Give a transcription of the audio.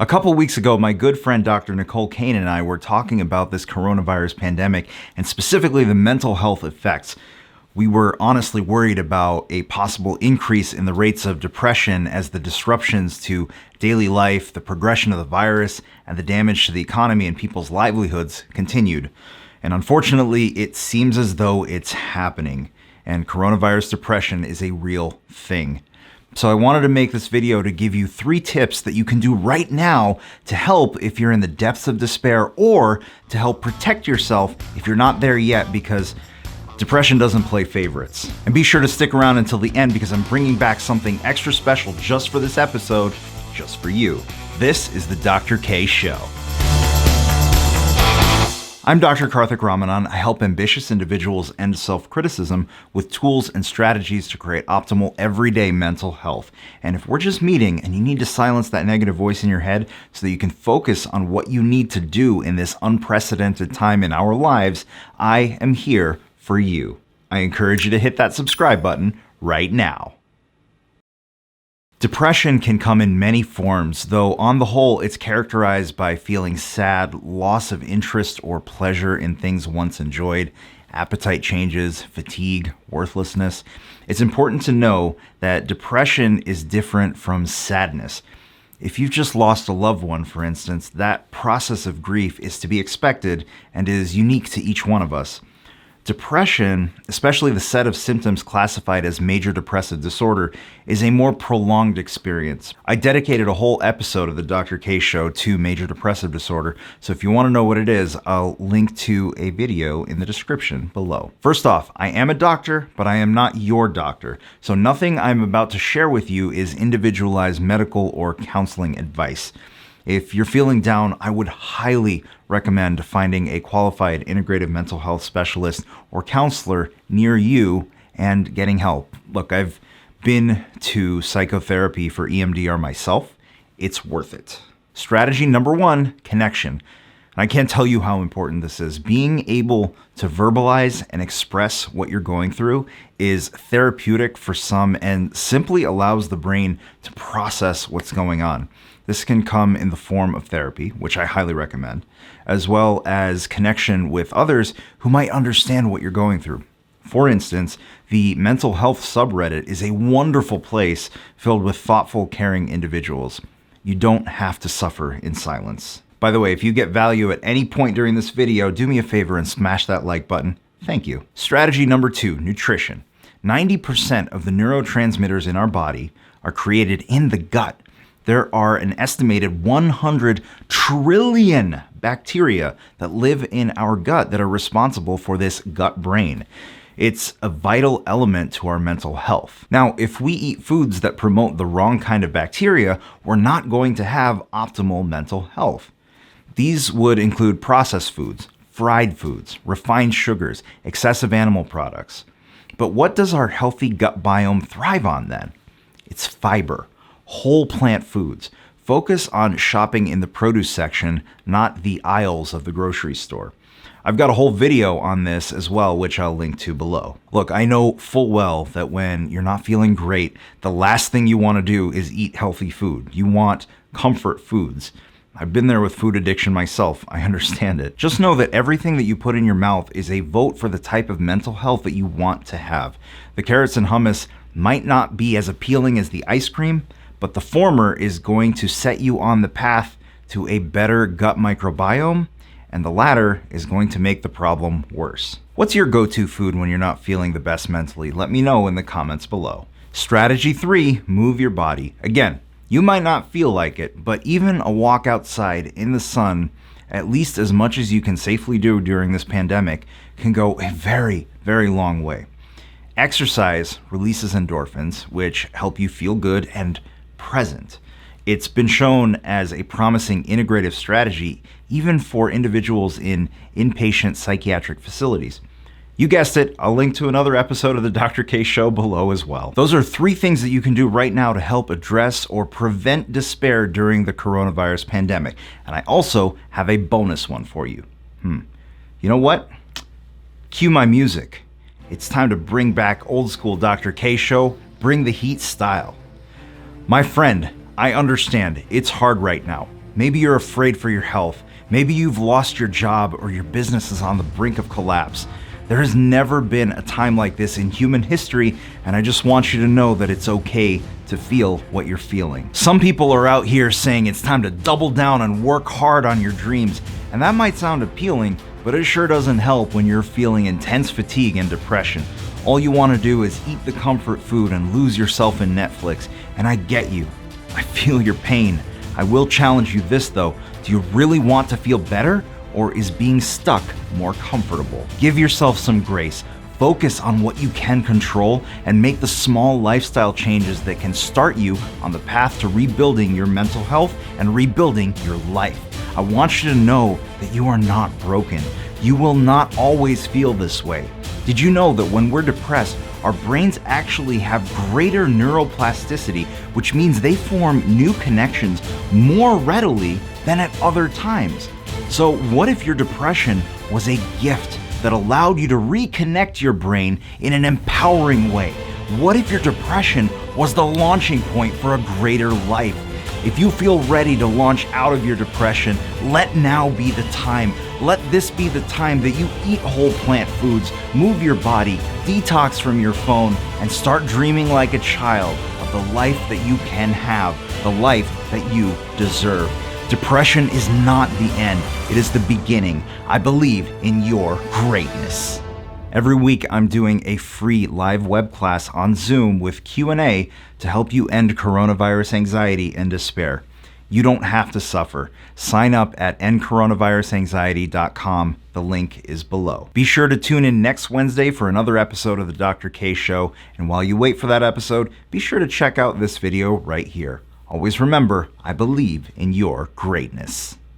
A couple weeks ago, my good friend Dr. Nicole Kane and I were talking about this coronavirus pandemic and specifically the mental health effects. We were honestly worried about a possible increase in the rates of depression as the disruptions to daily life, the progression of the virus, and the damage to the economy and people's livelihoods continued. And unfortunately, it seems as though it's happening, and coronavirus depression is a real thing. So I wanted to make this video to give you 3 tips that you can do right now to help if you're in the depths of despair, or to help protect yourself if you're not there yet, because depression doesn't play favorites. And be sure to stick around until the end, because I'm bringing back something extra special just for this episode, just for you. This is the Dr. K Show. I'm Dr. Karthik Ramanan. I help ambitious individuals end self-criticism with tools and strategies to create optimal everyday mental health. And if we're just meeting and you need to silence that negative voice in your head so that you can focus on what you need to do in this unprecedented time in our lives, I am here for you. I encourage you to hit that subscribe button right now. Depression can come in many forms, though on the whole, it's characterized by feeling sad, loss of interest or pleasure in things once enjoyed, appetite changes, fatigue, worthlessness. It's important to know that depression is different from sadness. If you've just lost a loved one, for instance, that process of grief is to be expected and is unique to each one of us. Depression, especially the set of symptoms classified as major depressive disorder, is a more prolonged experience. I dedicated a whole episode of the Dr. K Show to major depressive disorder, so if you want to know what it is, I'll link to a video in the description below. First off, I am a doctor, but I am not your doctor, so nothing I'm about to share with you is individualized medical or counseling advice. If you're feeling down, I would highly recommend finding a qualified integrative mental health specialist or counselor near you and getting help. Look, I've been to psychotherapy for EMDR myself. It's worth it. Strategy number 1, connection. I can't tell you how important this is. Being able to verbalize and express what you're going through is therapeutic for some and simply allows the brain to process what's going on. This can come in the form of therapy, which I highly recommend, as well as connection with others who might understand what you're going through. For instance, the mental health subreddit is a wonderful place filled with thoughtful, caring individuals. You don't have to suffer in silence. By the way, if you get value at any point during this video, do me a favor and smash that like button. Thank you. Strategy number 2, nutrition. 90% of the neurotransmitters in our body are created in the gut. There are an estimated 100 trillion bacteria that live in our gut that are responsible for this gut brain. It's a vital element to our mental health. Now, if we eat foods that promote the wrong kind of bacteria, we're not going to have optimal mental health. These would include processed foods, fried foods, refined sugars, excessive animal products. But what does our healthy gut biome thrive on then? It's fiber. Whole plant foods. Focus on shopping in the produce section, not the aisles of the grocery store. I've got a whole video on this as well, which I'll link to below. Look, I know full well that when you're not feeling great, the last thing you want to do is eat healthy food. You want comfort foods. I've been there with food addiction myself. I understand it. Just know that everything that you put in your mouth is a vote for the type of mental health that you want to have. The carrots and hummus might not be as appealing as the ice cream, but the former is going to set you on the path to a better gut microbiome, and the latter is going to make the problem worse. What's your go-to food when you're not feeling the best mentally? Let me know in the comments below. Strategy 3, move your body. Again, you might not feel like it, but even a walk outside in the sun, at least as much as you can safely do during this pandemic, can go a very, very long way. Exercise releases endorphins, which help you feel good and present. It's been shown as a promising integrative strategy even for individuals in inpatient psychiatric facilities. You guessed it, I'll link to another episode of the Dr. K Show below as well. Those are 3 things that you can do right now to help address or prevent despair during the coronavirus pandemic. And I also have a bonus one for you. You know what? Cue my music. It's time to bring back old school Dr. K Show, bring the heat style. My friend, I understand it's hard right now. Maybe you're afraid for your health. Maybe you've lost your job or your business is on the brink of collapse. There has never been a time like this in human history, and I just want you to know that it's okay to feel what you're feeling. Some people are out here saying it's time to double down and work hard on your dreams, and that might sound appealing, but it sure doesn't help when you're feeling intense fatigue and depression. All you want to do is eat the comfort food and lose yourself in Netflix, and I get you. I feel your pain. I will challenge you this though. Do you really want to feel better, or is being stuck more comfortable? Give yourself some grace. Focus on what you can control and make the small lifestyle changes that can start you on the path to rebuilding your mental health and rebuilding your life. I want you to know that you are not broken. You will not always feel this way. Did you know that when we're depressed, our brains actually have greater neuroplasticity, which means they form new connections more readily than at other times? So what if your depression was a gift that allowed you to reconnect your brain in an empowering way? What if your depression was the launching point for a greater life? If you feel ready to launch out of your depression, let now be the time. Let this be the time that you eat whole plant foods, move your body, detox from your phone, and start dreaming like a child of the life that you can have, the life that you deserve. Depression is not the end, it is the beginning. I believe in your greatness. Every week I'm doing a free live web class on Zoom with Q&A to help you end coronavirus anxiety and despair. You don't have to suffer. Sign up at endcoronavirusanxiety.com. The link is below. Be sure to tune in next Wednesday for another episode of the Dr. K Show. And while you wait for that episode, be sure to check out this video right here. Always remember, I believe in your greatness.